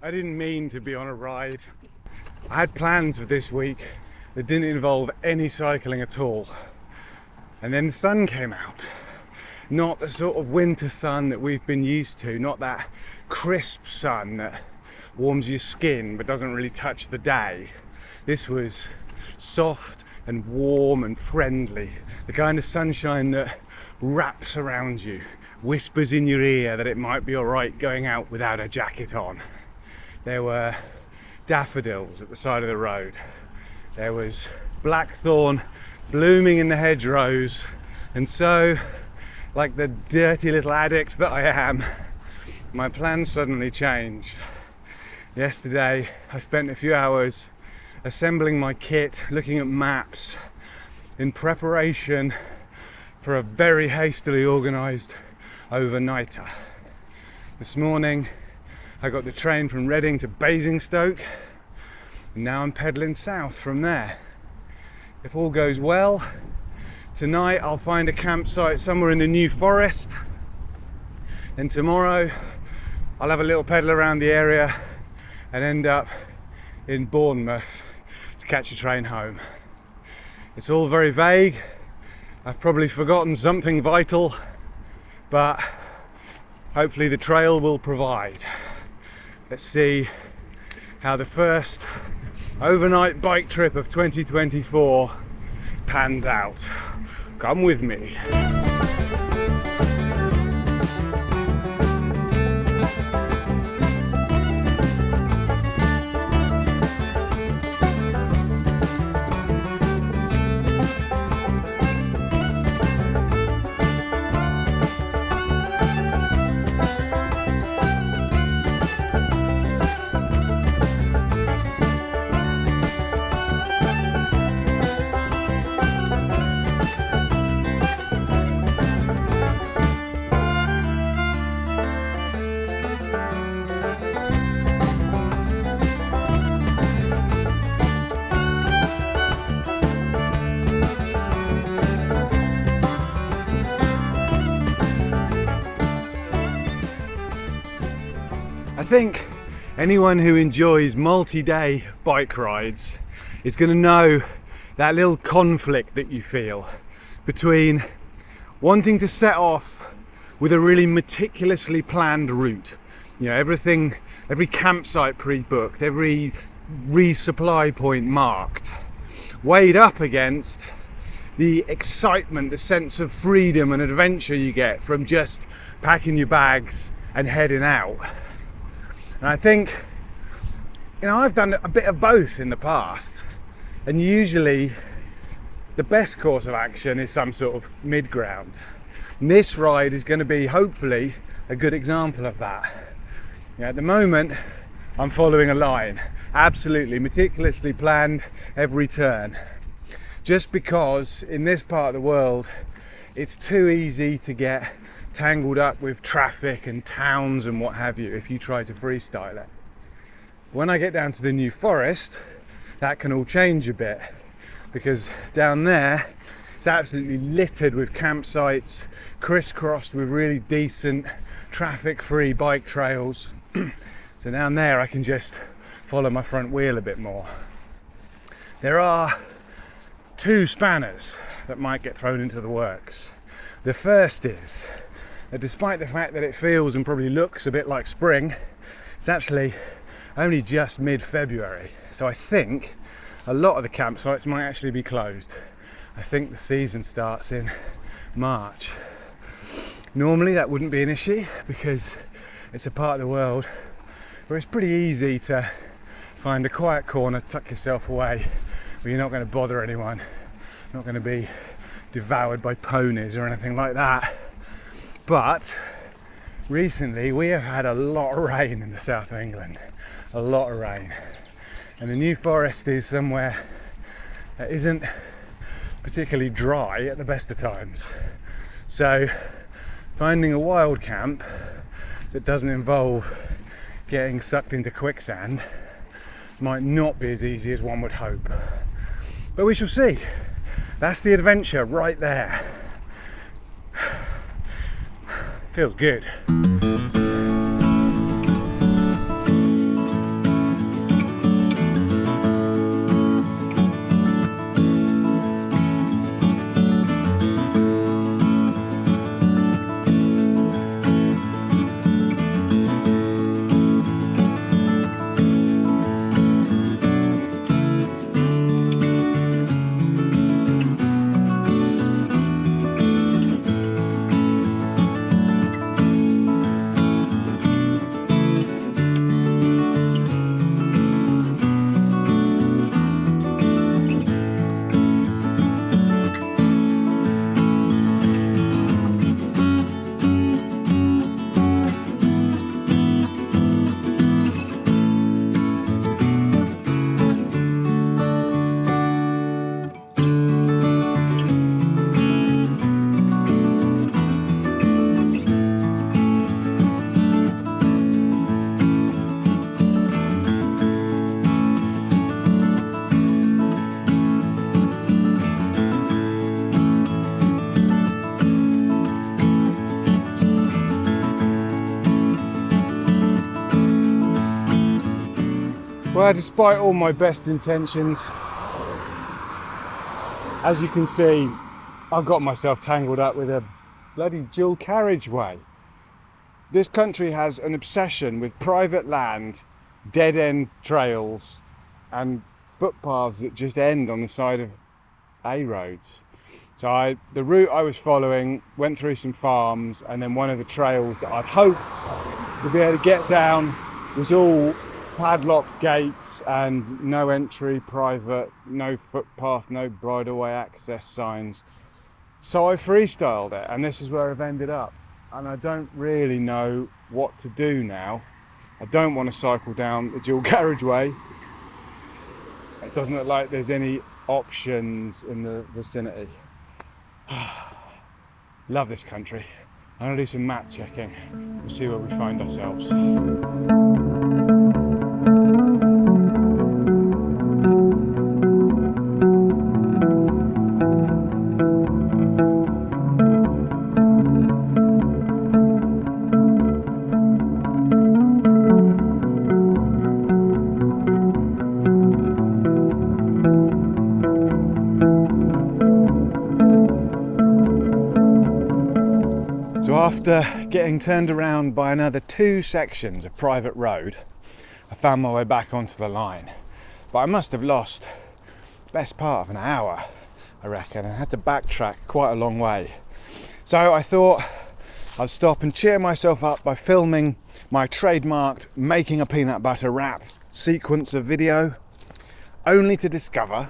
I didn't mean to be on a ride. I had plans for this week that didn't involve any cycling at all. And then the sun came out. Not the sort of winter sun that we've been used to, not that crisp sun that warms your skin but doesn't really touch the day. This was soft and warm and friendly, the kind of sunshine that wraps around you, whispers in your ear that it might be alright going out without a jacket on. There were daffodils at the side of the road. There was blackthorn blooming in the hedgerows, and so, like the dirty little addict that I am, my plans suddenly changed. Yesterday I spent a few hours assembling my kit, looking at maps in preparation for a very hastily organised overnighter. This morning I got the train from Reading to Basingstoke, and now I'm pedalling south from there. If all goes well, tonight I'll find a campsite somewhere in the New Forest, and tomorrow I'll have a little pedal around the area and end up in Bournemouth to catch a train home. It's all very vague. I've probably forgotten something vital, but hopefully the trail will provide. Let's see how the first overnight bike trip of 2024 pans out. Come with me. I think anyone who enjoys multi-day bike rides is going to know that little conflict that you feel between wanting to set off with a really meticulously planned route. You know, everything, every campsite pre-booked, every resupply point marked, weighed up against the excitement, the sense of freedom and adventure you get from just packing your bags and heading out. And I think, you know, I've done a bit of both in the past, and usually the best course of action is some sort of mid-ground. And this ride is going to be hopefully a good example of that. You know, at the moment I'm following a line, absolutely meticulously planned every turn, just because in this part of the world it's too easy to get tangled up with traffic and towns and what have you if you try to freestyle it. When I get down to the New Forest, that can all change a bit, because down there it's absolutely littered with campsites, crisscrossed with really decent traffic-free bike trails. So down there I can just follow my front wheel a bit more. There are two spanners that might get thrown into the works. The first is that despite the fact that it feels and probably looks a bit like spring, it's actually only just mid-February. So I think a lot of the campsites might actually be closed. I think the season starts in March. Normally that wouldn't be an issue because it's a part of the world where it's pretty easy to find a quiet corner, tuck yourself away, where you're not going to bother anyone, not going to be devoured by ponies or anything like that. But recently we have had a lot of rain in the south of England, a lot of rain, and the New Forest is somewhere that isn't particularly dry at the best of times. So finding a wild camp that doesn't involve getting sucked into quicksand might not be as easy as one would hope, but we shall see. That's the adventure right there. Feels good. Well, despite all my best intentions, as you can see, I've got myself tangled up with a bloody dual carriageway. This country has an obsession with private land, dead-end trails, and footpaths that just end on the side of A roads. So the route I was following went through some farms, and then one of the trails that I'd hoped to be able to get down was all padlocked gates and no entry, private, no footpath, no bridleway access signs. So I freestyled it, and this is where I've ended up. And I don't really know what to do now. I don't want to cycle down the dual carriageway. It doesn't look like there's any options in the vicinity. Love this country. I'm going to do some map checking. We'll see where we find ourselves. So after getting turned around by another 2 sections of private road, I found my way back onto the line. But I must have lost the best part of an hour, I reckon, and had to backtrack quite a long way. So I thought I'd stop and cheer myself up by filming my trademarked making a peanut butter wrap sequence of video, only to discover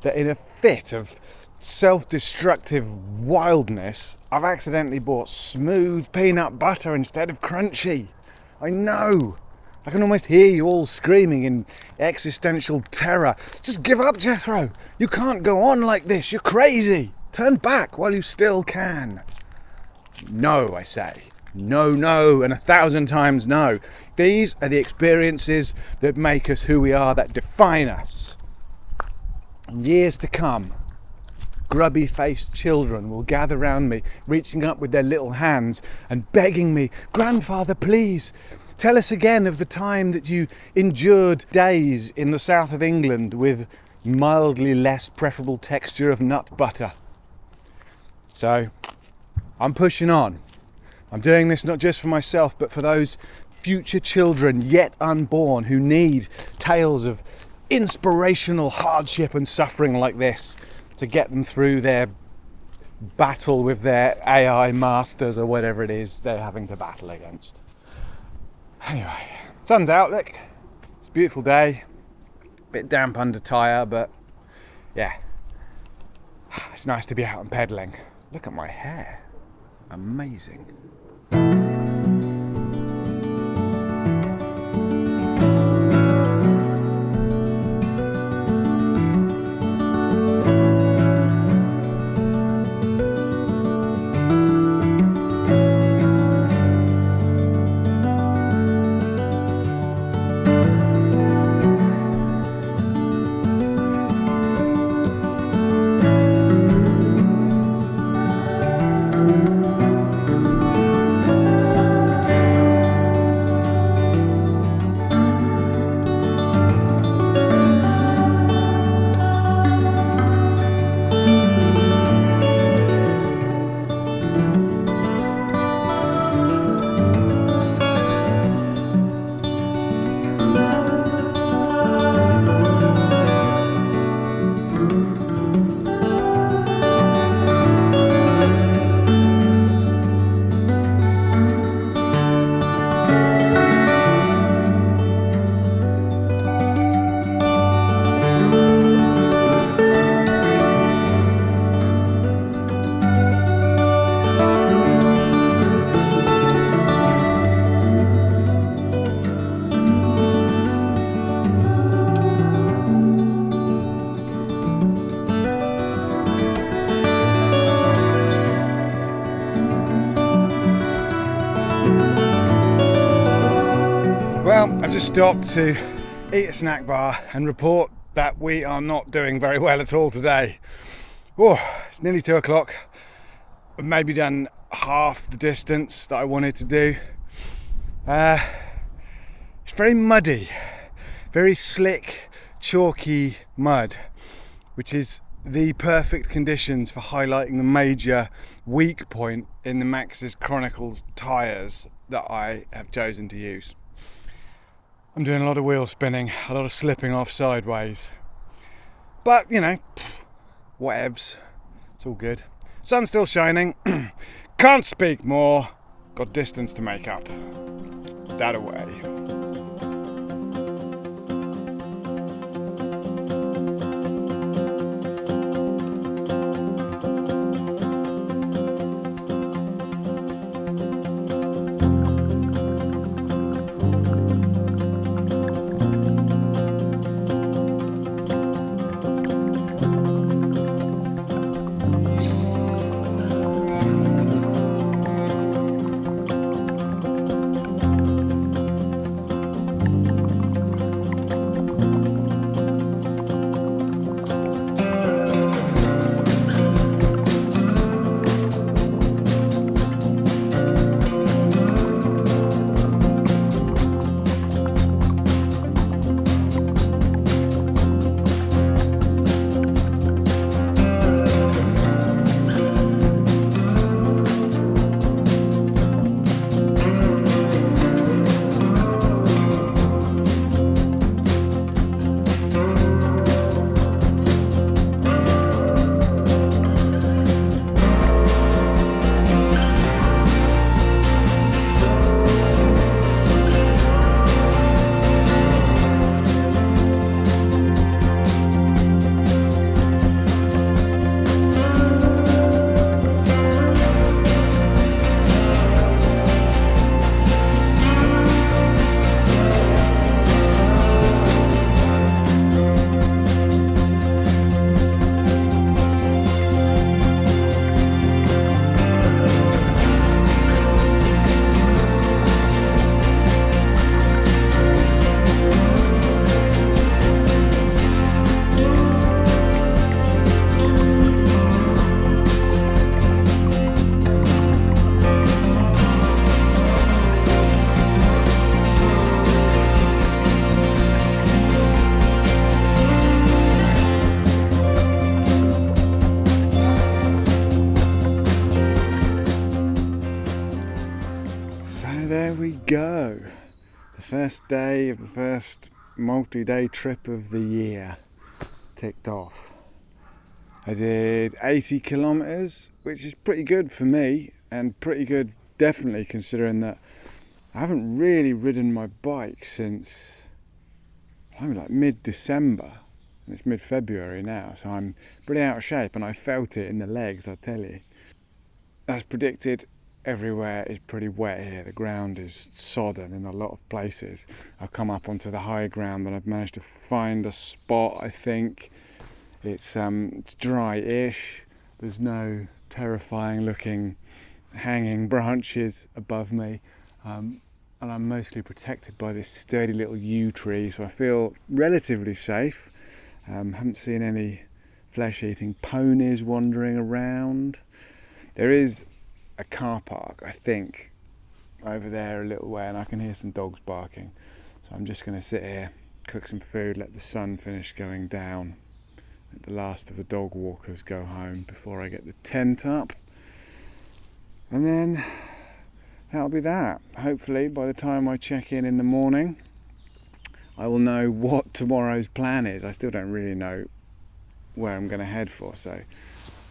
that in a fit of self-destructive wildness, I've accidentally bought smooth peanut butter instead of crunchy. I know. I can almost hear you all screaming in existential terror. Just give up, Jethro. You can't go on like this. You're crazy. Turn back while you still can. No, I say. No, no, and 1,000 times no. These are the experiences that make us who we are, that define us. In years to come, grubby-faced children will gather round me, reaching up with their little hands and begging me, "Grandfather, please, tell us again of the time that you endured days in the south of England with mildly less preferable texture of nut butter." So, I'm pushing on. I'm doing this not just for myself, but for those future children yet unborn who need tales of inspirational hardship and suffering like this to get them through their battle with their AI masters or whatever it is they're having to battle against. Anyway, sun's out, look. It's a beautiful day. Bit damp under tyre, but yeah. It's nice to be out and pedalling. Look at my hair. Amazing. Well, I've just stopped to eat a snack bar and report that we are not doing very well at all today. Oh, it's nearly 2 o'clock. I've maybe done half the distance that I wanted to do. It's very muddy. very slick, chalky mud, which is the perfect conditions for highlighting the major weak point in the Maxxis Chronicles tyres that I have chosen to use. I'm doing a lot of wheel spinning, a lot of slipping off sideways, but you know, whatevs, it's all good. Sun's still shining, can't speak more, got distance to make up. That away. There we go, the first day of the first multi-day trip of the year ticked off. I did 80 kilometers, which is pretty good for me, and pretty good definitely considering that I haven't really ridden my bike since like mid-December, and it's mid-February now, so I'm pretty out of shape, and I felt it in the legs, I tell you. As predicted, everywhere is pretty wet here. The ground is sodden in a lot of places. I've come up onto the high ground and I've managed to find a spot, I think. It's dry-ish. There's no terrifying looking hanging branches above me. And I'm mostly protected by this sturdy little yew tree, so I feel relatively safe. Haven't seen any flesh-eating ponies wandering around. There is a car park, I think, over there a little way, and I can hear some dogs barking. So I'm just going to sit here, cook some food, let the sun finish going down, let the last of the dog walkers go home before I get the tent up. And then that'll be that. Hopefully by the time I check in the morning, I will know what tomorrow's plan is. I still don't really know where I'm going to head for, so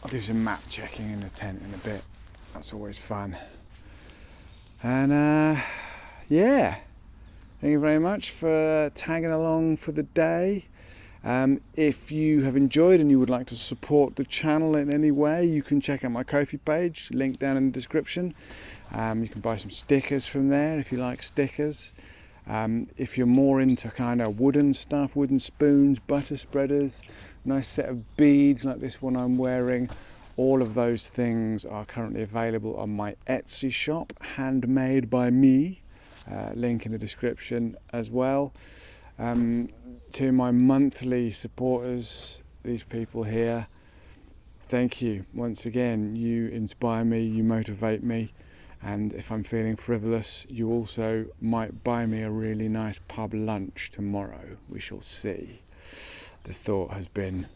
I'll do some map checking in the tent in a bit. That's always fun. And yeah, thank you very much for tagging along for the day. If you have enjoyed and you would like to support the channel in any way, you can check out my Ko-fi page, link down in the description. You can buy some stickers from there if you like stickers. If you're more into kind of wooden stuff, wooden spoons, butter spreaders, nice set of beads like this one I'm wearing, all of those things are currently available on my Etsy shop, handmade by me. Link in the description as well. To my monthly supporters, these people here, thank you once again. You inspire me, you motivate me, And if I'm feeling frivolous, you also might buy me a really nice pub lunch tomorrow. We shall see. The thought has been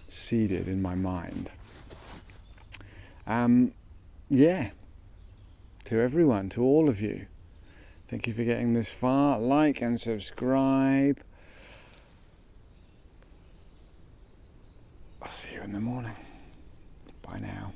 seeded in my mind. Yeah, to everyone, to all of you, thank you for getting this far. Like and subscribe. I'll see you in the morning. Bye now.